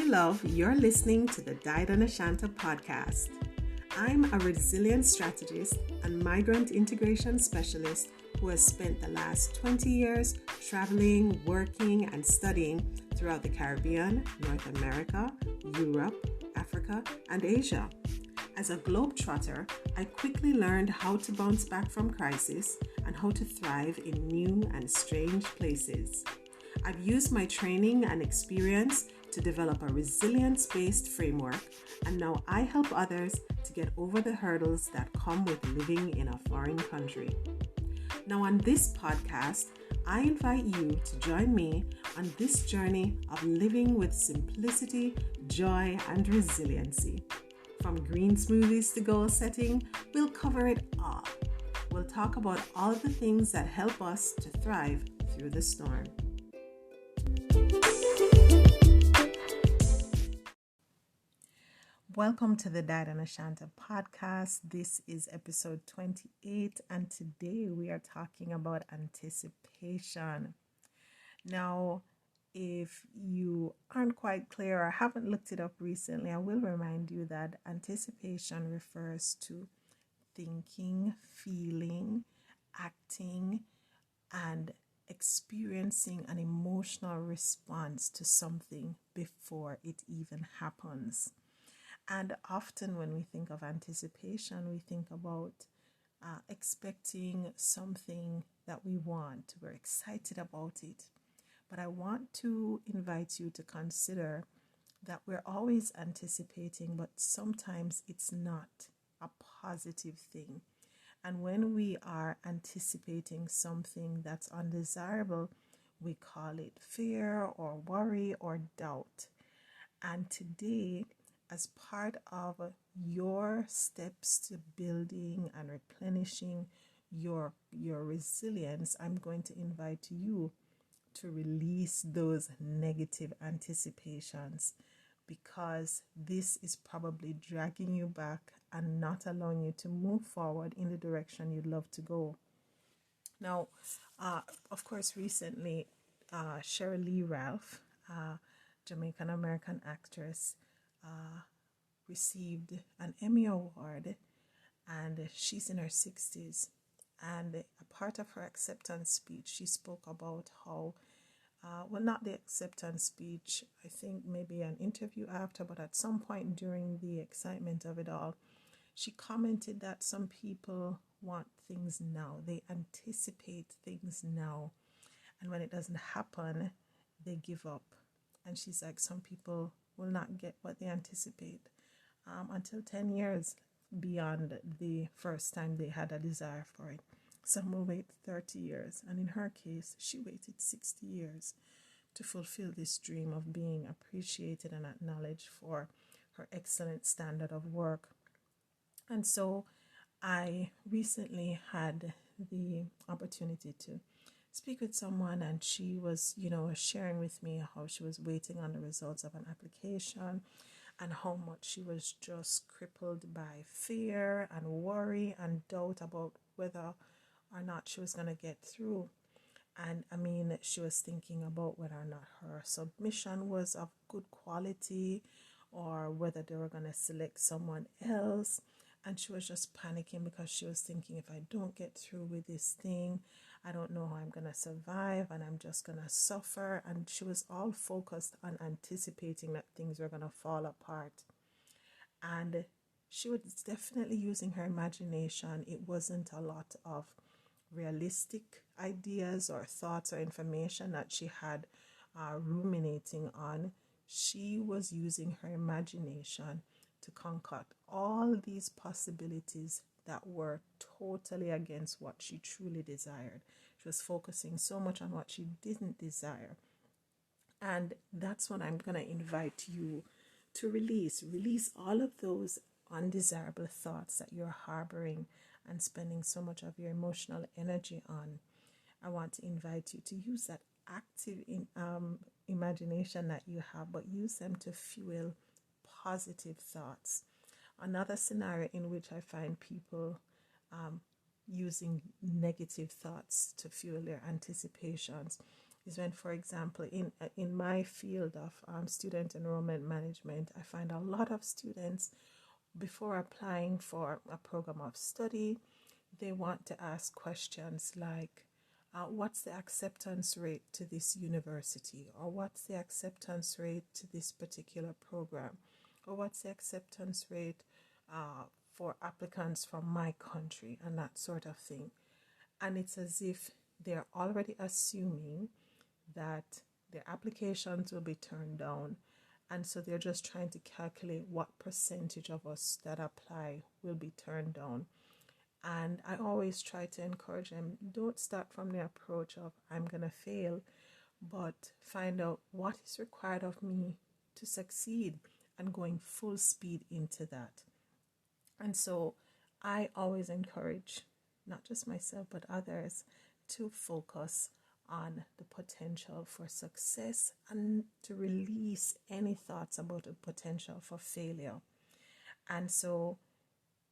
love, you're listening to the Died on Ashanta podcast. I'm a resilience strategist and migrant integration specialist who has spent the last 20 years traveling, working, and studying throughout the Caribbean, North America, Europe, Africa, and Asia. As a globetrotter, I quickly learned how to bounce back from crisis and how to thrive in new and strange places. I've used my training and experience to develop a resilience-based framework, and now I help others to get over the hurdles that come with living in a foreign country. Now on this podcast, I invite you to join me on this journey of living with simplicity, joy, and resiliency. From green smoothies to goal setting, we'll cover it all. We'll talk about all the things that help us to thrive through the storm. Welcome to the Died on Ashanta podcast. This is episode 28, and today we are talking about anticipation. Now, if you aren't quite clear or haven't looked it up recently, I will remind you that anticipation refers to thinking, feeling, acting, and experiencing an emotional response to something before it even happens. And often when we think of anticipation, we think about expecting something that we want. We're excited about it. But I want to invite you to consider that we're always anticipating, but sometimes it's not a positive thing. And when we are anticipating something that's undesirable, we call it fear or worry or doubt. And today, as part of your steps to building and replenishing your resilience, I'm going to invite you to release those negative anticipations, because this is probably dragging you back and not allowing you to move forward in the direction you'd love to go. Now, of course, recently, Sheryl Lee Ralph, Jamaican American actress, received an Emmy Award, and she's in her 60s. And a part of her acceptance speech, she spoke about how, not the acceptance speech, I think maybe an interview after, but at some point during the excitement of it all, she commented that some people want things now. They anticipate things now. And when it doesn't happen, they give up. And she's like, some people will not get what they anticipate until 10 years beyond the first time they had a desire for it. Some will wait 30 years, and in her case, she waited 60 years to fulfill this dream of being appreciated and acknowledged for her excellent standard of work. And so I recently had the opportunity to speak with someone, and she was, sharing with me how she was waiting on the results of an application and how much she was just crippled by fear and worry and doubt about whether or not she was going to get through. And she was thinking about whether or not her submission was of good quality or whether they were going to select someone else. And she was just panicking because she was thinking, if I don't get through with this thing, I don't know how I'm going to survive, and I'm just going to suffer. And she was all focused on anticipating that things were going to fall apart. And she was definitely using her imagination. It wasn't a lot of realistic ideas or thoughts or information that she had ruminating on. She was using her imagination to concoct all these possibilities that were totally against what she truly desired. She was focusing so much on what she didn't desire. And that's what I'm going to invite you to release. Release all of those undesirable thoughts that you're harboring and spending so much of your emotional energy on. I want to invite you to use that active imagination that you have, but use them to fuel positive thoughts. Another scenario in which I find people using negative thoughts to fuel their anticipations is when, for example, in my field of student enrollment management, I find a lot of students, before applying for a program of study, they want to ask questions like, what's the acceptance rate to this university? Or what's the acceptance rate to this particular program? Or what's the acceptance rate for applicants from my country? And that sort of thing. And it's as if they're already assuming that their applications will be turned down. And so they're just trying to calculate what percentage of us that apply will be turned down. And I always try to encourage them, don't start from the approach of I'm going to fail, but find out what is required of me to succeed and going full speed into that. And so I always encourage not just myself but others to focus on the potential for success and to release any thoughts about the potential for failure. And so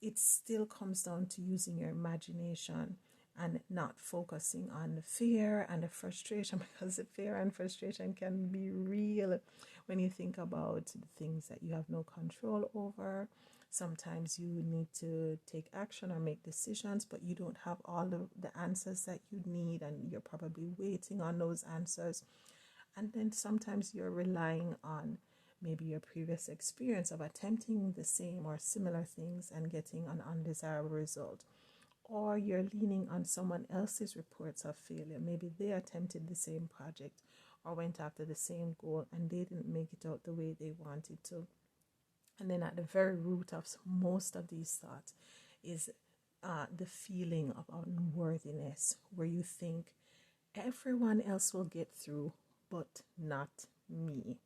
it still comes down to using your imagination and not focusing on the fear and the frustration, because the fear and frustration can be real when you think about the things that you have no control over. Sometimes you need to take action or make decisions, but you don't have all the answers that you need, and you're probably waiting on those answers. And then sometimes you're relying on maybe your previous experience of attempting the same or similar things and getting an undesirable result. Or you're leaning on someone else's reports of failure. Maybe they attempted the same project or went after the same goal and they didn't make it out the way they wanted to. And then at the very root of most of these thoughts is the feeling of unworthiness, where you think everyone else will get through, but not me.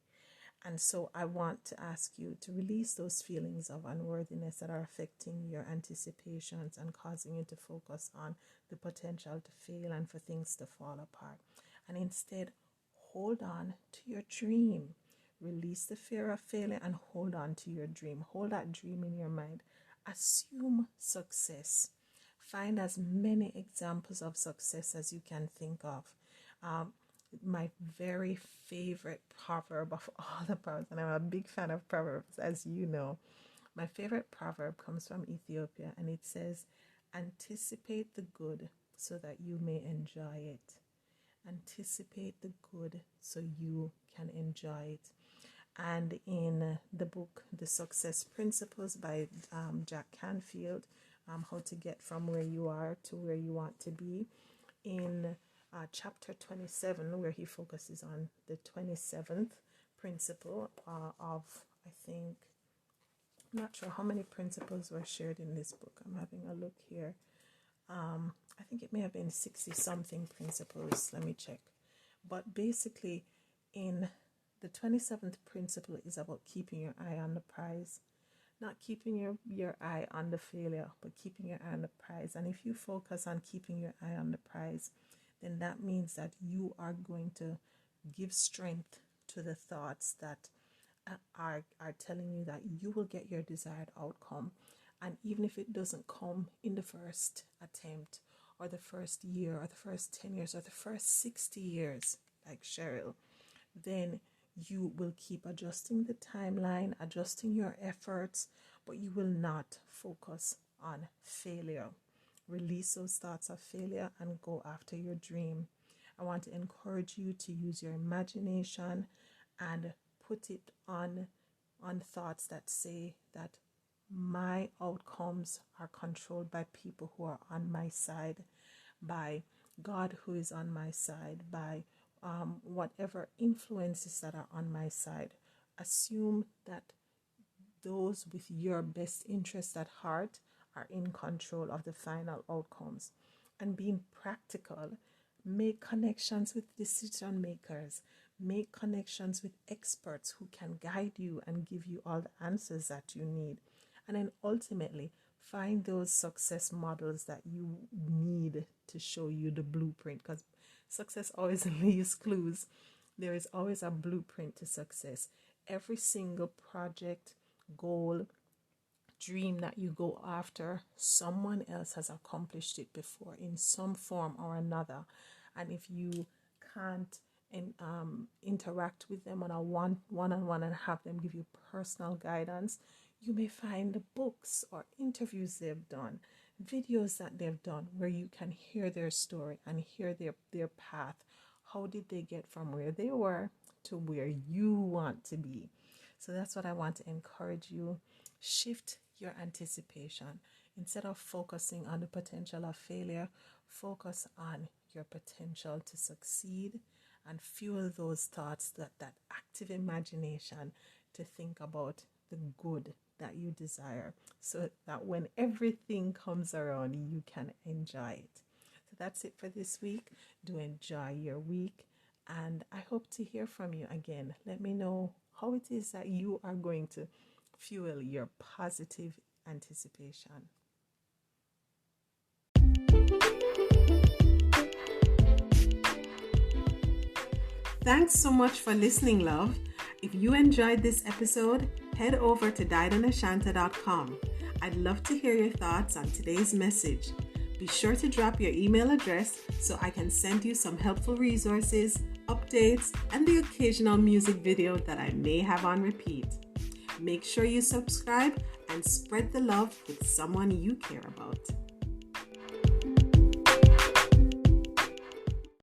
And so I want to ask you to release those feelings of unworthiness that are affecting your anticipations and causing you to focus on the potential to fail and for things to fall apart. And instead, hold on to your dream. Release the fear of failure and hold on to your dream. Hold that dream in your mind. Assume success. Find as many examples of success as you can think of. My very favorite proverb of all the proverbs, and I'm a big fan of proverbs, as you know. My favorite proverb comes from Ethiopia, and it says, anticipate the good so that you may enjoy it. Anticipate the good so you can enjoy it. And in the book, The Success Principles by Jack Canfield, how to get from where you are to where you want to be, in chapter 27, where he focuses on the 27th principle of, I think, I'm not sure how many principles were shared in this book. I'm having a look here. I think it may have been 60 something principles. Let me check. But basically, in the 27th principle is about keeping your eye on the prize. Not keeping your eye on the failure, but keeping your eye on the prize. And if you focus on keeping your eye on the prize, then that means that you are going to give strength to the thoughts that are telling you that you will get your desired outcome. And even if it doesn't come in the first attempt or the first year or the first 10 years or the first 60 years, like Cheryl, then you will keep adjusting the timeline, adjusting your efforts, but you will not focus on failure. Release those thoughts of failure and go after your dream. I want to encourage you to use your imagination and put it on thoughts that say that my outcomes are controlled by people who are on my side, by God who is on my side, by whatever influences that are on my side. Assume that those with your best interest at heart are in control of the final outcomes. And being practical, make connections with decision makers, make connections with experts who can guide you and give you all the answers that you need. And then ultimately, find those success models that you need to show you the blueprint, because success always leaves clues. There is always a blueprint to success. Every single project, goal, dream that you go after, someone else has accomplished it before in some form or another. And if you can't and interact with them on a one-on-one and have them give you personal guidance, you may find the books or interviews they've done, videos that they've done, where you can hear their story and hear their path. How did they get from where they were to where you want to be? So that's what I want to encourage you. Shift your anticipation. Instead of focusing on the potential of failure, focus on your potential to succeed, and fuel those thoughts, that active imagination to think about the good that you desire, so that when everything comes around, you can enjoy it. So that's it for this week. Do enjoy your week, and I hope to hear from you again. Let me know how it is that you are going to fuel your positive anticipation. Thanks so much for listening, love. If you enjoyed this episode, head over to didanashanta.com. I'd love to hear your thoughts on today's message. Be sure to drop your email address so I can send you some helpful resources, updates, and the occasional music video that I may have on repeat. Make sure you subscribe and spread the love with someone you care about.